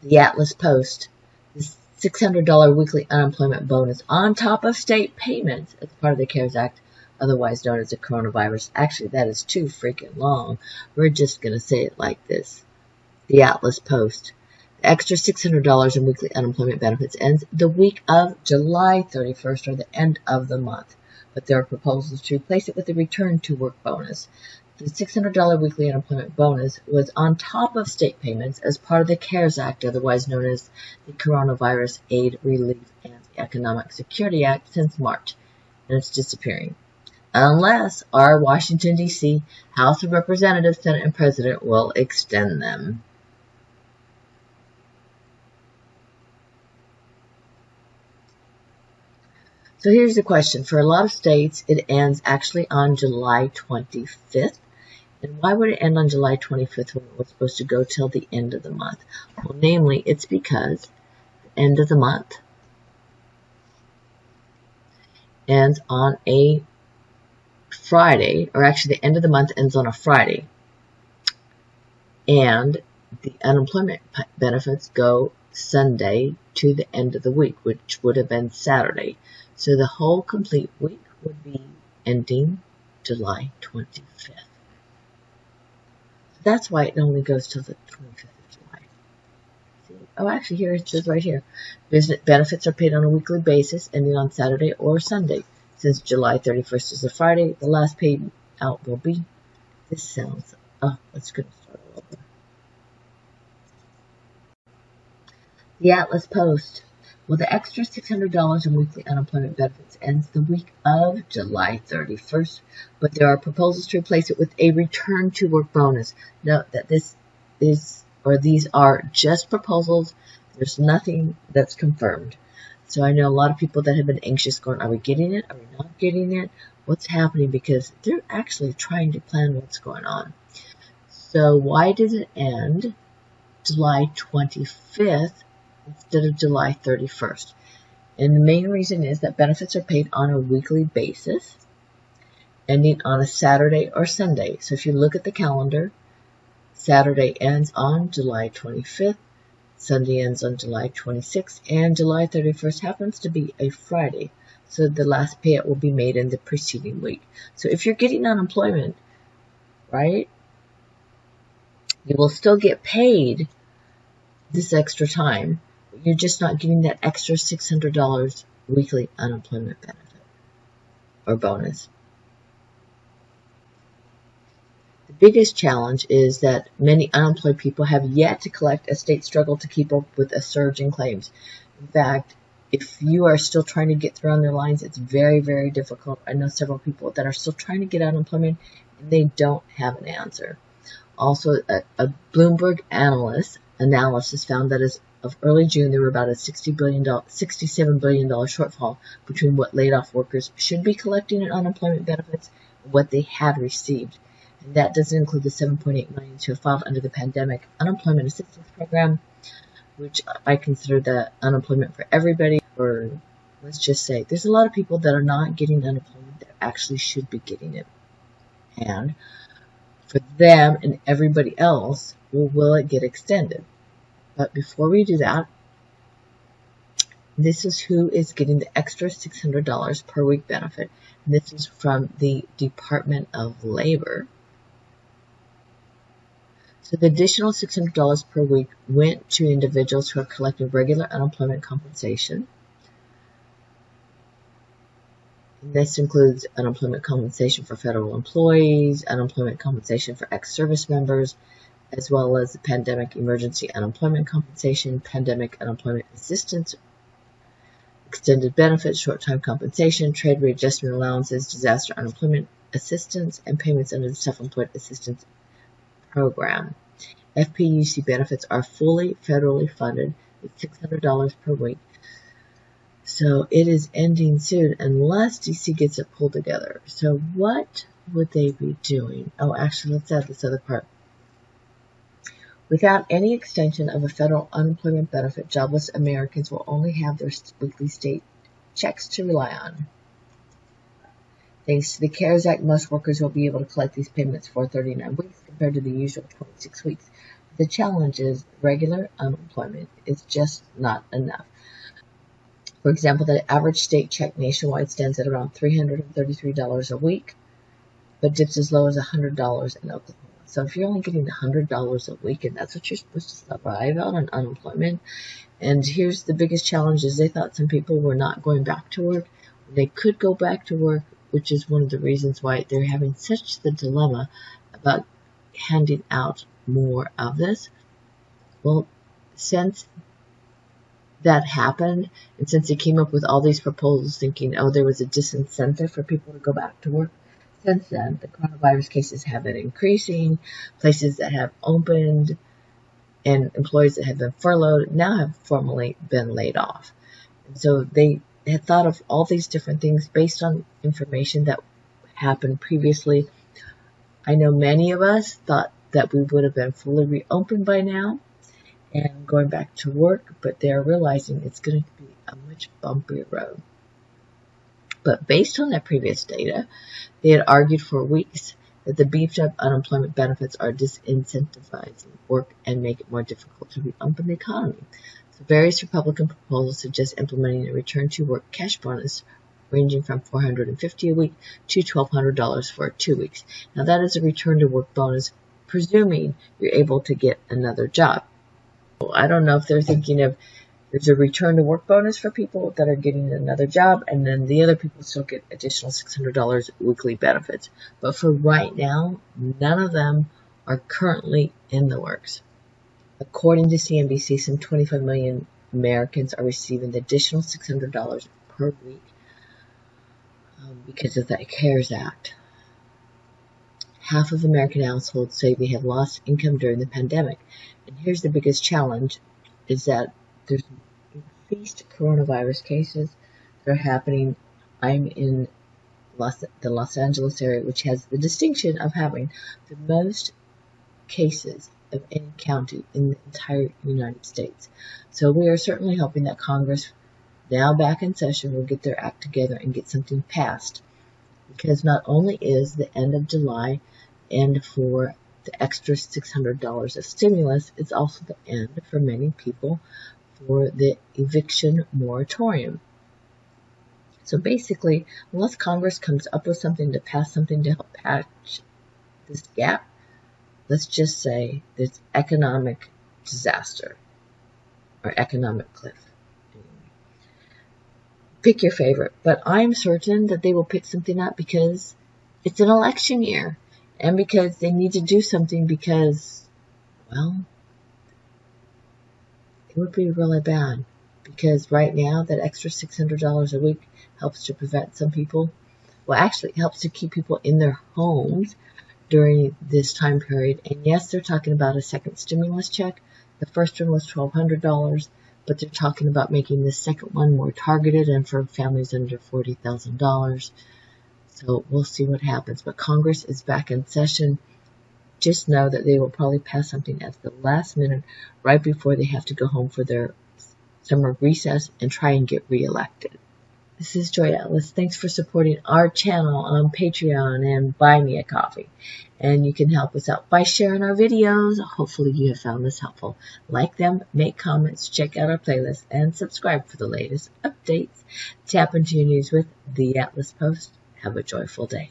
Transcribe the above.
The Atlas Post, this $600 weekly unemployment bonus on top of state payments as part of the CARES Act, otherwise known as the coronavirus. Actually, that is too freaking long. We're just going to say it like this. The Atlas Post. The extra $600 in weekly unemployment benefits ends the week of July 31st, or the end of the month. But there are proposals to replace it with a return to work bonus. The $600 weekly unemployment bonus was on top of state payments as part of the CARES Act, otherwise known as the Coronavirus Aid, Relief, and Economic Security Act, since March, and it's disappearing. Unless our Washington, D.C. House of Representatives, Senate, and President will extend them. So here's the question. For a lot of states, it ends actually on July 25th. And why would it end on July 25th when it was supposed to go till the end of the month? Well, namely, it's because the end of the month ends on a Friday, or actually the end of the month ends on a Friday. And the unemployment benefits go Sunday to the end of the week, which would have been Saturday. So the whole complete week would be ending July 25th. That's why it only goes till the 25th of July. See? Oh, actually, here it says right here. Benefits are paid on a weekly basis, ending on Saturday or Sunday. Since July 31st is a Friday, the last paid out will be. This sounds. Oh, let's go start all over. The Atlas Post. Well, the extra $600 in weekly unemployment benefits ends the week of July 31st, but there are proposals to replace it with a return to work bonus. Note that these are just proposals. There's nothing that's confirmed. So I know a lot of people that have been anxious going, are we getting it? Are we not getting it? What's happening? Because they're actually trying to plan what's going on. So why does it end July 25th? Instead of July 31st. And the main reason is that benefits are paid on a weekly basis, ending on a Saturday or Sunday. So if you look at the calendar, Saturday ends on July 25th, Sunday ends on July 26th, and July 31st happens to be a Friday. So the last payout will be made in the preceding week. So if you're getting unemployment, right, you will still get paid this extra time. You're just not getting that extra $600 weekly unemployment benefit or bonus. The biggest challenge is that many unemployed people have yet to collect as states struggle to keep up with a surge in claims. In fact, if you are still trying to get through on their lines, it's very, very difficult. I know several people that are still trying to get unemployment and they don't have an answer. Also, a Bloomberg analysis found that as of early June, there were about a $67 billion shortfall between what laid-off workers should be collecting in unemployment benefits and what they had received. And that doesn't include the 7.8 million who have filed under the Pandemic Unemployment Assistance Program, which I consider the unemployment for everybody. Or let's just say there's a lot of people that are not getting unemployment that actually should be getting it. And for them and everybody else, well, will it get extended? But before we do that, this is who is getting the extra $600 per week benefit. And this is from the Department of Labor. So the additional $600 per week went to individuals who are collecting regular unemployment compensation. And this includes unemployment compensation for federal employees, unemployment compensation for ex-service members, as well as the Pandemic Emergency Unemployment Compensation, Pandemic Unemployment Assistance, Extended Benefits, Short-Time Compensation, Trade Readjustment Allowances, Disaster Unemployment Assistance, and payments under the Self-Employed Assistance Program. FPUC benefits are fully federally funded with $600 per week. So it is ending soon unless DC gets it pulled together. So what would they be doing? Oh, actually, let's add this other part. Without any extension of a federal unemployment benefit, jobless Americans will only have their weekly state checks to rely on. Thanks to the CARES Act, most workers will be able to collect these payments for 39 weeks compared to the usual 26 weeks. The challenge is regular unemployment is just not enough. For example, the average state check nationwide stands at around $333 a week, but dips as low as $100 in Oklahoma. So if you're only getting $100 a week, and that's what you're supposed to survive on unemployment, and here's the biggest challenge is they thought some people were not going back to work. They could go back to work, which is one of the reasons why they're having such the dilemma about handing out more of this. Well, since that happened, and since they came up with all these proposals thinking, oh, there was a disincentive for people to go back to work, since then, the coronavirus cases have been increasing. Places that have opened and employees that have been furloughed now have formally been laid off. And so they had thought of all these different things based on information that happened previously. I know many of us thought that we would have been fully reopened by now and going back to work, but they're realizing it's going to be a much bumpier road. But based on that previous data, they had argued for weeks that the beefed up unemployment benefits are disincentivizing work and make it more difficult to reopen the economy. So various Republican proposals suggest implementing a return to work cash bonus ranging from $450 a week to $1,200 for 2 weeks. Now that is a return to work bonus, presuming you're able to get another job. I don't know if they're thinking of there's a return to work bonus for people that are getting another job, and then the other people still get additional $600 weekly benefits. But for right now, none of them are currently in the works. According to CNBC, some 25 million Americans are receiving the additional $600 per week because of the CARES Act. Half of American households say they have lost income during the pandemic. And here's the biggest challenge, is that there's increased coronavirus cases that are happening. I'm in the Los Angeles area, which has the distinction of having the most cases of any county in the entire United States. So we are certainly hoping that Congress, now back in session, will get their act together and get something passed. Because not only is the end of July end for the extra $600 of stimulus, it's also the end for many people for the eviction moratorium. So basically, unless Congress comes up with something to pass something to help patch this gap, let's just say there's economic disaster or economic cliff. Pick your favorite, but I'm certain that they will pick something up because it's an election year and because they need to do something because, well, it would be really bad because right now that extra $600 a week helps to prevent some people, well, actually it helps to keep people in their homes during this time period. And yes, they're talking about a second stimulus check. The first one was $1,200. But they're talking about making the second one more targeted and for families under $40,000. So we'll see what happens. But Congress is back in session. Just know that they will probably pass something at the last minute, right before they have to go home for their summer recess and try and get reelected. This is Joy Atlas. Thanks for supporting our channel on Patreon and Buy Me a Coffee. And you can help us out by sharing our videos. Hopefully you have found this helpful. Like them, make comments, check out our playlist, and subscribe for the latest updates. Tap into your news with The Atlas Post. Have a joyful day.